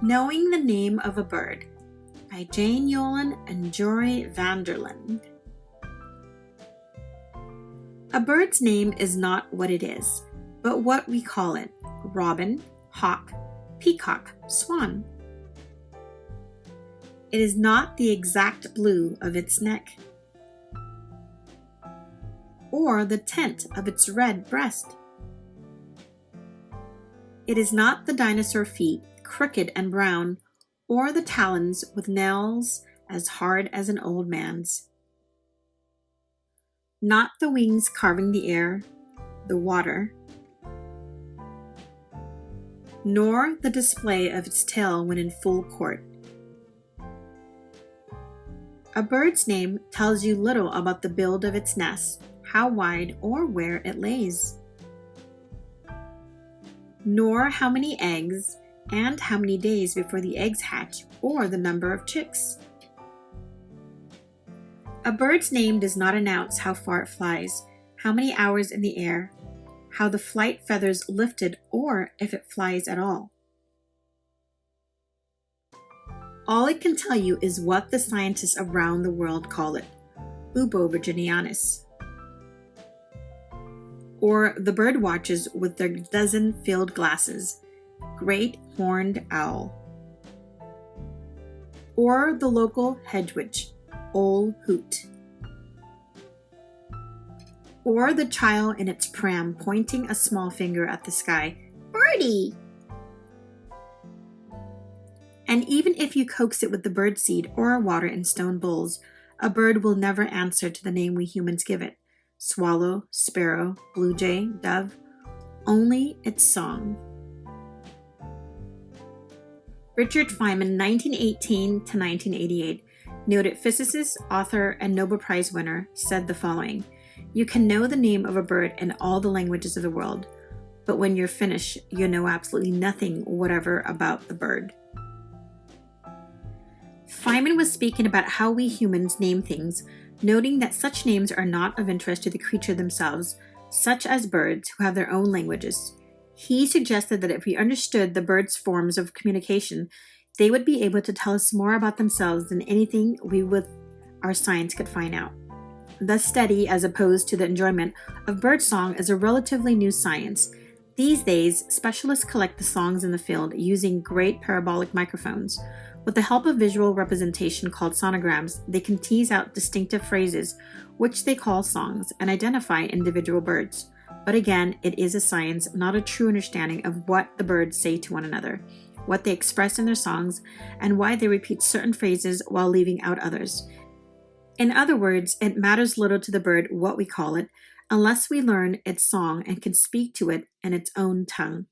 Knowing the Name of a Bird by Jane Yolen and Jori Vanderland. A bird's name is not what it is, but what we call it: robin, hawk, peacock, swan. It is not the exact blue of its neck, or the tint of its red breast. It is not the dinosaur feet, crooked and brown, or the talons with nails as hard as an old man's. Not the wings carving the air, the water, nor the display of its tail when in full court. A bird's name tells you little about the build of its nest, how wide or where it lays, nor how many eggs and how many days before the eggs hatch or the number of chicks. A bird's name does not announce how far it flies, how many hours in the air, how the flight feathers lifted, or if it flies at all. All it can tell you is what the scientists around the world call it: Ubo virginianus, or the bird watchers with their dozen field glasses, great horned owl, or the local hedge witch, old hoot, or the child in its pram pointing a small finger at the sky, birdie. And even if you coax it with the bird seed or water in stone bowls, a bird will never answer to the name we humans give it: swallow, sparrow, blue jay, dove, only its song. Richard Feynman, 1918 to 1988, noted physicist, author, and Nobel Prize winner, said the following: "You can know the name of a bird in all the languages of the world, but when you're finished, you know absolutely nothing whatever about the bird." Feynman was speaking about how we humans name things, noting that such names are not of interest to the creature themselves, such as birds who have their own languages. He suggested that if we understood the birds' forms of communication, they would be able to tell us more about themselves than anything we with our science could find out. The study, as opposed to the enjoyment of birdsong, is a relatively new science. These days, specialists collect the songs in the field using great parabolic microphones. With the help of visual representation called sonograms, they can tease out distinctive phrases, which they call songs, and identify individual birds. But again, it is a science, not a true understanding of what the birds say to one another, what they express in their songs, and why they repeat certain phrases while leaving out others. In other words, it matters little to the bird what we call it, unless we learn its song and can speak to it in its own tongue.